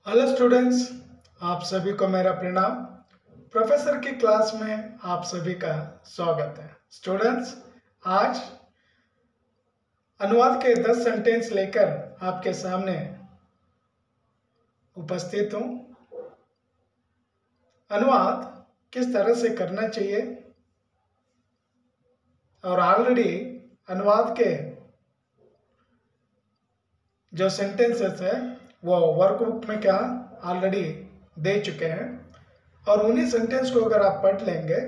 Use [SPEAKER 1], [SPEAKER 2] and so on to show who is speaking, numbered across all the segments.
[SPEAKER 1] Hello students, आप सभी को मेरा प्रणाम। प्रोफेसर की क्लास में आप सभी का स्वागत है। स्टूडेंट्स, आज अनुवाद के 10 सेंटेंस लेकर आपके सामने उपस्थित हूँ। अनुवाद किस तरह से करना चाहिए और ऑलरेडी अनुवाद के जो सेंटेंसेस है वो वर्कबुक में क्या ऑलरेडी दे चुके हैं, और उन्हीं सेंटेंस को अगर आप पढ़ लेंगे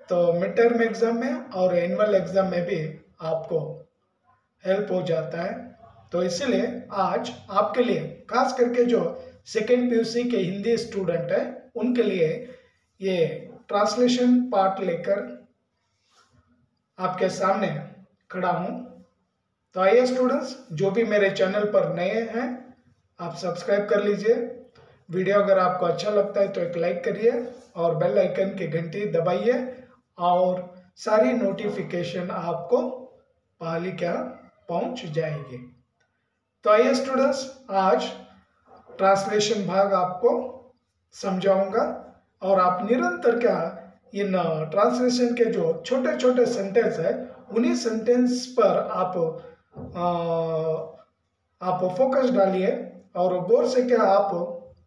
[SPEAKER 1] तो मिड टर्म एग्जाम में और एनुअल एग्जाम में भी आपको हेल्प हो जाता है। तो इसीलिए आज आपके लिए, खास करके जो सेकेंड पीयूसी के हिंदी स्टूडेंट है उनके लिए ये ट्रांसलेशन पार्ट लेकर आपके सामने खड़ा हूँ। तो आइए स्टूडेंट्स, जो भी मेरे चैनल पर नए हैं आप सब्सक्राइब कर लीजिए। वीडियो अगर आपको अच्छा लगता है तो एक लाइक करिए और बेल आइकन की घंटी दबाइए और सारी नोटिफिकेशन आपको पहले क्या पहुंच जाएगी। तो आइए स्टूडेंट्स, आज ट्रांसलेशन भाग आपको समझाऊंगा और आप निरंतर क्या इन ट्रांसलेशन के जो छोटे छोटे सेंटेंस है उन्हीं सेंटेंस पर आप फोकस डालिए और गौर से क्या आप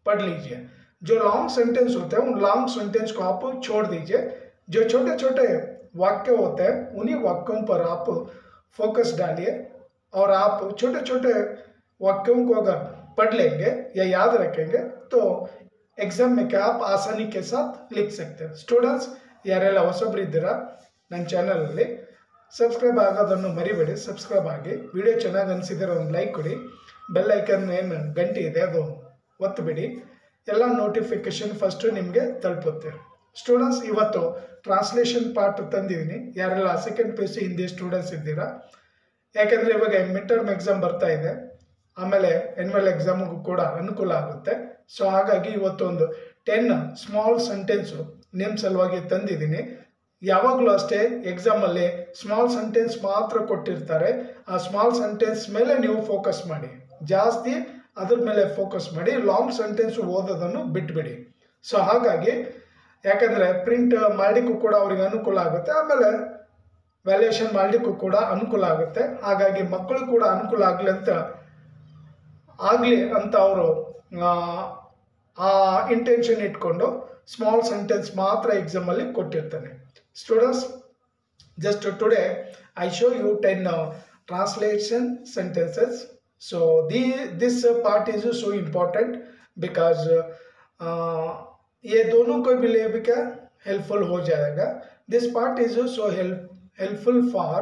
[SPEAKER 1] पढ़ लीजिए। जो लॉन्ग सेंटेंस होते हैं उन लॉन्ग सेंटेंस को आप छोड़ दीजिए। जो छोटे छोटे वाक्य होते हैं उन्हीं वाक्यों पर आप फोकस डालिए और आप छोटे छोटे वाक्यों को अगर पढ़ लेंगे या याद रखेंगे तो एग्जाम में क्या आप आसानी के साथ लिख सकते हैं। ಸ್ಟೂಡೆಂಟ್ಸ್, ಯಾರೆಲ್ಲ ಹೊಸಬರಿದ್ದೀರಾ ನನ್ನ ಚಾನಲಲ್ಲಿ ಸಬ್ಸ್ಕ್ರೈಬ್ ಆಗೋದನ್ನು ಮರಿಬೇಡಿ, ಸಬ್ಸ್ಕ್ರೈಬ್ ಆಗಿ, ವಿಡಿಯೋ ಚೆನ್ನಾಗಿ ಅನಿಸಿದರೆ ಒಂದು ಲೈಕ್ ಕೊಡಿ, ಬೆಲ್ ಐಕನ್ ಏನು ಗಂಟೆ ಇದೆ ಅದು ಒತ್ತಬಿಡಿ, ಎಲ್ಲ ನೋಟಿಫಿಕೇಶನ್ ಫಸ್ಟು ನಿಮಗೆ ತಲುಪುತ್ತೆ। ಸ್ಟೂಡೆಂಟ್ಸ್, ಇವತ್ತು ಟ್ರಾನ್ಸ್ಲೇಷನ್ ಪಾರ್ಟ್ ತಂದಿದ್ದೀನಿ। ಯಾರೆಲ್ಲ second P U C Hindi students ಇದ್ದೀರಾ, ಯಾಕೆಂದರೆ ಇವಾಗ ಮಿಡ್ ಟರ್ಮ್ ಎಕ್ಸಾಮ್ ಬರ್ತಾ ಇದೆ, ಆಮೇಲೆ ಎನ್ಯುವಲ್ ಎಕ್ಸಾಮ್ಗೂ ಕೂಡ ಅನುಕೂಲ ಆಗುತ್ತೆ। ಸೊ ಹಾಗಾಗಿ ಇವತ್ತೊಂದು 10 ಸ್ಮಾಲ್ ಸೆಂಟೆನ್ಸು ನಿಮ್ಮ ಸಲುವಾಗಿ ತಂದಿದ್ದೀನಿ। ಯಾವಾಗಲೂ ಅಷ್ಟೇ ಎಕ್ಸಾಮಲ್ಲಿ ಸ್ಮಾಲ್ ಸೆಂಟೆನ್ಸ್ ಮಾತ್ರ ಕೊಟ್ಟಿರ್ತಾರೆ, ಆ ಸ್ಮಾಲ್ ಸೆಂಟೆನ್ಸ್ ಮೇಲೆ ನೀವು ಫೋಕಸ್ ಮಾಡಿ, ಜಾಸ್ತಿ ಅದ್ರ ಮೇಲೆ ಫೋಕಸ್ ಮಾಡಿ, ಲಾಂಗ್ ಸೆಂಟೆನ್ಸ್ ಓದೋದನ್ನು ಬಿಟ್ಬಿಡಿ। ಸೊ ಹಾಗಾಗಿ ಯಾಕಂದರೆ ಪ್ರಿಂಟ್ ಮಾಡಲಿಕ್ಕೂ ಕೂಡ ಅವ್ರಿಗೆ ಅನುಕೂಲ ಆಗುತ್ತೆ, ಆಮೇಲೆ ವ್ಯಾಲ್ಯೂಯೇಷನ್ ಮಾಡಲಿಕ್ಕೂ ಕೂಡ ಅನುಕೂಲ ಆಗುತ್ತೆ। ಹಾಗಾಗಿ ಮಕ್ಕಳು ಕೂಡ ಅನುಕೂಲ ಆಗಲಿ ಅಂತ ಅವರು ಆ ಇಂಟೆನ್ಷನ್ ಇಟ್ಕೊಂಡು ಸ್ಮಾಲ್ ಸೆಂಟೆನ್ಸ್ ಮಾತ್ರ ಎಕ್ಸಾಮಲ್ಲಿ ಕೊಟ್ಟಿರ್ತಾನೆ। Students, just today I show you 10 translation sentences. So this part is so important because ये दोनों को भी ले भी क्या हेल्पफुल हो जाएगा। This part is so helpful for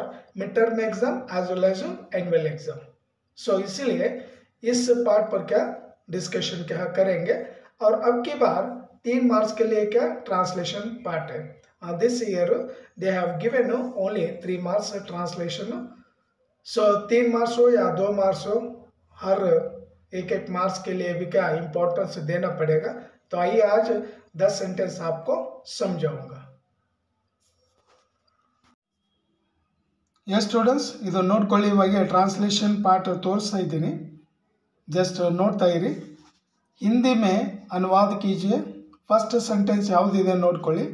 [SPEAKER 1] midterm exam as well as annual exam. So इसीलिए इस पार्ट पर क्या डिस्कशन क्या करेंगे। और अब की बार 3 मार्क्स के लिए क्या ट्रांसलेशन पार्ट है। This year they have given only 3 marks translation. So 3 marks हो या 2 मार्क्स हो, हर एक मार्क्स के लिए भी क्या इम्पोर्टेंस देना पड़ेगा। तो आइए आज 10 सेंटेंस आपको समझाऊंगा। यस स्टूडेंट्स, ಇದು ನೋಡ್ಕೊಳ್ಳಿ, ಇವಾಗ ಟ್ರಾನ್ಸ್ಲೇಷನ್ ಪಾರ್ಟ್ ತೋರಿಸ್ತಾ ಇದ್ದೀನಿ, जस्ट ನೋಡ್ತಾ ಇರಿ। हिंदी में अनुवाद कीजिए। फर्स्ट सेंटेंस ಯಾವುದಿದೆ ನೋಡ್ಕೊಳ್ಳಿ।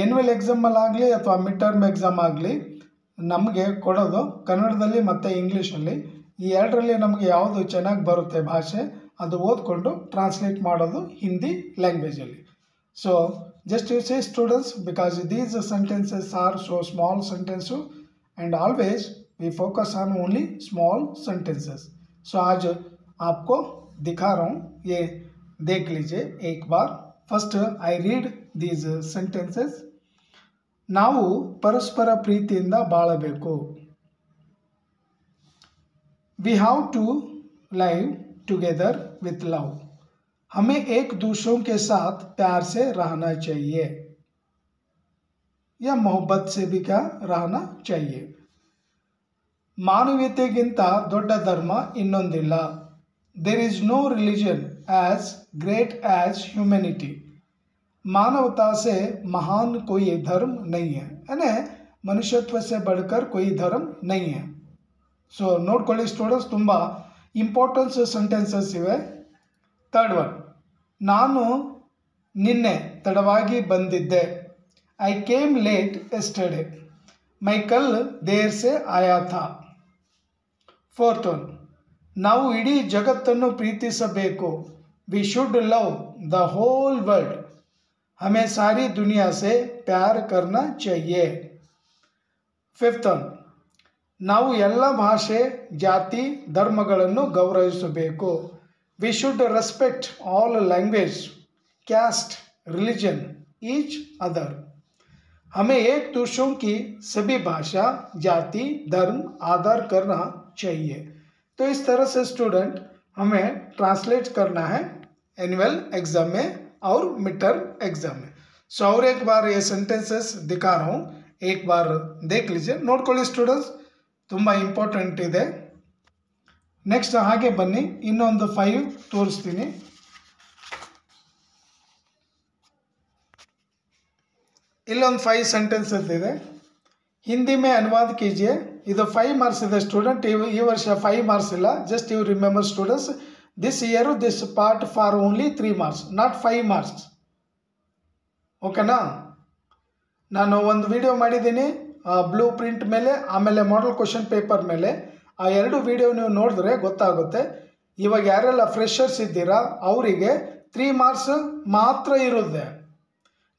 [SPEAKER 1] ಎನ್ಯುವಲ್ ಎಕ್ಸಾಮಲ್ಲಾಗಲಿ ಅಥವಾ ಮಿಡ್ ಟರ್ಮ್ ಎಕ್ಸಾಮ್ ಆಗಲಿ ನಮಗೆ ಕೊಡೋದು ಕನ್ನಡದಲ್ಲಿ ಮತ್ತು ಇಂಗ್ಲೀಷಲ್ಲಿ, ಈ ಎರಡರಲ್ಲಿ ನಮಗೆ ಯಾವುದು ಚೆನ್ನಾಗಿ ಬರುತ್ತೆ ಭಾಷೆ ಅದು ಓದ್ಕೊಂಡು ಟ್ರಾನ್ಸ್ಲೇಟ್ ಮಾಡೋದು ಹಿಂದಿ ಲ್ಯಾಂಗ್ವೇಜಲ್ಲಿ। So just you say students, because these sentences are so small sentence and always we focus on only small sentences. So आज आपको दिखा रहा हूँ, ये देख लीजिए एक बार। First I read these sentences. ನಾವು ಪರಸ್ಪರ ಪ್ರೀತಿಯಿಂದ ಬಾಳಬೇಕು। We have to live together with love. हमें एक दूसरों के साथ प्यार से रहना चाहिए या मोहब्बत से भी क्या रहना चाहिए। ಮಾನವೀಯತೆಗಿಂತ ದೊಡ್ಡ ಧರ್ಮ ಇನ್ನೊಂದಿಲ್ಲ। There is no religion as great as humanity. मानवता से महान कोई धर्म नहीं है, यानी मनुष्यत्व से बढ़कर कोई धर्म नहीं है। सो ನೋಡ್ಕೊಳ್ಳಿ ಸ್ಟೂಡೆಂಟ್ಸ್, ತುಂಬ ಇಂಪಾರ್ಟೆನ್ಸ್ ಸೆಂಟೆನ್ಸಸ್ ಇವೆ। थर्ड वन, ನಾನು ನಿನ್ನೆ ತಡವಾಗಿ ಬಂದಿದ್ದೆ. I came late yesterday. मैं कल देर से आया था. फोर्थ वन, ನಾವು ಇಡೀ ಜಗತ್ತನ್ನು ಪ್ರೀತಿಸಬೇಕು. We should love the whole world. हमें सारी दुनिया से प्यार करना चाहिए. फिफ्थ वन, ನಾವು ಎಲ್ಲ ಭಾಷೆ ಜಾತಿ ಧರ್ಮಗಳನ್ನು ಗೌರವಿಸಬೇಕು. We should respect all language caste religion each other. हमें एक दूसरों की सभी भाषा जाति धर्म आदर करना चाहिए. तो इस तरह से स्टूडेंट हमें ट्रांसलेट करना है एनुअल एग्जाम में और मिड टर्म एग्जाम में. सो और एक बार ये सेंटेंसेस दिखा रहा हूँ, एक बार देख लीजिए, ನೋಡ್ಕೊಳ್ಳಿ ಸ್ಟೂಡೆಂಟ್ಸ್, ತುಂಬ ಇಂಪಾರ್ಟೆಂಟ್ ಇದೆ. ನೆಕ್ಸ್ಟ್ ಹಾಗೆ ಬನ್ನಿ, ಇನ್ನೊಂದು 5 ತೋರಿಸ್ತೀನಿ. ಇಲ್ಲೊಂದು 5 ಸೆಂಟೆನ್ಸಸ್ ಇದೆ, ಹಿಂದಿ ಮೇ ಅನುವಾದ ಕೀಜಿಯೆ. ಇದು 5 ಮಾರ್ಕ್ಸ್ ಇದೆ ಸ್ಟೂಡೆಂಟ್. ಈ ವರ್ಷ 5 ಮಾರ್ಕ್ಸ್ ಇಲ್ಲ, just you remember students, this year this part for only 3 marks, not 5 marks. ಓಕೆನಾ? ನಾನು ಒಂದು ವಿಡಿಯೋ ಮಾಡಿದ್ದೀನಿ ಬ್ಲೂ ಪ್ರಿಂಟ್ ಮೇಲೆ, ಆಮೇಲೆ ಮಾಡೆಲ್ ಕ್ವಶನ್ ಪೇಪರ್ ಮೇಲೆ. ಆ 2 ವಿಡಿಯೋ ನೀವು ನೋಡಿದ್ರೆ ಗೊತ್ತಾಗುತ್ತೆ. ಇವಾಗ ಯಾರೆಲ್ಲ ಫ್ರೆಷರ್ಸ್ ಇದ್ದೀರಾ ಅವರಿಗೆ 3 ಮಾರ್ಕ್ಸ್ ಮಾತ್ರ ಇರುತ್ತೆ,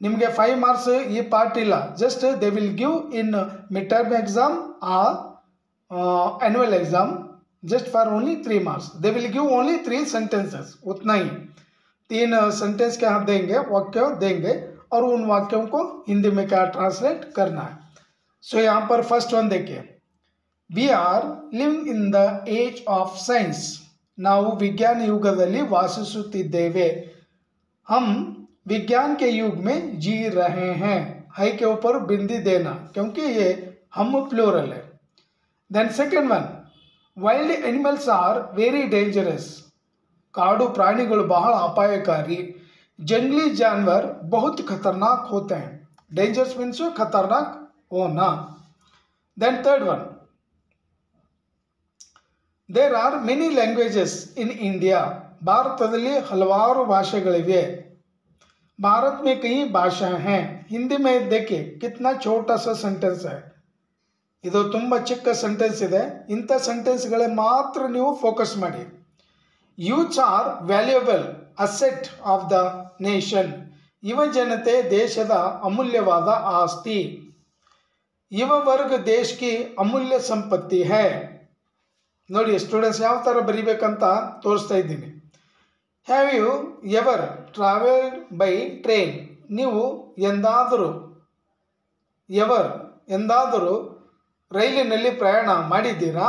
[SPEAKER 1] ನಿಮಗೆ 5 ಮಾರ್ಕ್ಸ್ ಈ ಪಾರ್ಟ್ ಇಲ್ಲ. Just they will give in mid term exam और annual exam just for only 3 marks. They will give only 3 sentences, उतना ही 3 सेंटेंस क्या देंगे, वाक्य देंगे, और उन वाक्यों को हिंदी में क्या ट्रांसलेट करना है. सो यहाँ पर फर्स्ट वन देखिए, we are living in the age of science. ನಾವು ವಿಜ್ಞಾನ ಯುಗದಲ್ಲಿ ವಾಸಿಸುತ್ತಿದ್ದೇವೆ. हम विज्ञान के युग में जी रहे हैं. है के ऊपर बिंदी देना क्योंकि ये हम प्लूरल है. Then second one, wild animals are very dangerous. काಡು प्राणिಗಳು ಬಹಳ ಅಪಾಯಕಾರಿ. जंगली जानवर बहुत खतरनाक होते हैं. डेंजरस मीन्स खतरनाक होना. Then third one, there are many languages in India. ಭಾರತದಲ್ಲಿ ಹಲವಾರು ಭಾಷೆಗಳಿವೆ. भारत में कई भाषाएं हैं. हिंदी में देखिए कितना छोटा सा सेंटेंस है, ಇದು ತುಂಬ ಚಿಕ್ಕ ಸೆಂಟೆನ್ಸ್ ಇದೆ. ಇಂಥ ಸೆಂಟೆನ್ಸ್ಗಳೇ ಮಾತ್ರ ನೀವು ಫೋಕಸ್ ಮಾಡಿ. Youths R valuable asset of the nation. ಯುವ ಜನತೆ ದೇಶದ ಅಮೂಲ್ಯವಾದ ಆಸ್ತಿ. ಯುವ ವರ್ಗ ದೇಶ की ಅಮೂಲ್ಯ ಸಂಪತ್ತಿ है. ನೋಡಿ ಸ್ಟೂಡೆಂಟ್ಸ್ ಯಾವ ಥರ ಬರೀಬೇಕಂತ ತೋರಿಸ್ತಾ ಇದ್ದೀನಿ. Have you ever travelled by train. ನೀವು ಎಂದಾದರೂ ರೈಲಿನಲ್ಲಿ ಪ್ರಯಾಣ ಮಾಡಿದ್ದೀರಾ?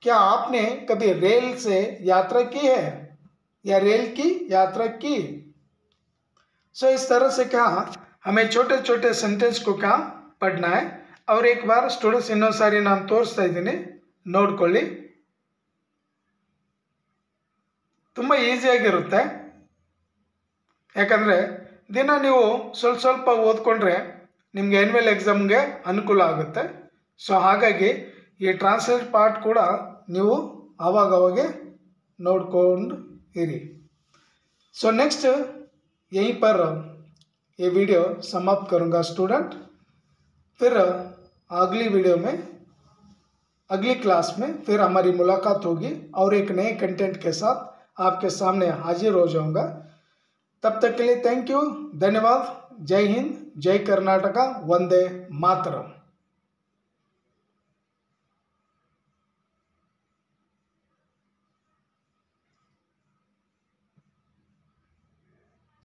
[SPEAKER 1] क्या आपने कभी रेल से यात्रा की है या रेल की यात्रा की? सो इस तरह से क्या हमें छोटे छोटे सेंटेंस को क्या पढ़ना है. और एक बार स्टूडेंट्स ಇನ್ನೊಂದು ಸಾರಿ ನಾನು ತೋರಿಸ್ತಾ ಇದ್ದೀನಿ, ನೋಡ್ಕೊಳ್ಳಿ. ತುಂಬ ಈಸಿಯಾಗಿರುತ್ತೆ, ಯಾಕಂದರೆ ದಿನ ನೀವು ಸ್ವಲ್ಪ ಓದ್ಕೊಂಡ್ರೆ ನಿಮಗೆ ಆ್ಯನ್ಯುವಲ್ ಎಕ್ಸಾಮ್ಗೆ ಅನುಕೂಲ ಆಗುತ್ತೆ. ಸೊ ಹಾಗಾಗಿ ಈ ಟ್ರಾನ್ಸ್ಲೇಟ್ ಪಾರ್ಟ್ ಕೂಡ ನೀವು ಆವಾಗವಾಗೆ ನೋಡ್ಕೊಂಡು इरी. सो नेक्स्ट यहीं पर ये वीडियो समाप्त करूँगा स्टूडेंट. फिर अगली वीडियो में अगली क्लास में फिर हमारी मुलाकात होगी और एक नए कंटेंट के साथ आपके सामने हाजिर हो जाऊँगा. तब तक के लिए थैंक यू, धन्यवाद. जय हिंद, जय कर्नाटका, वंदे मातरम.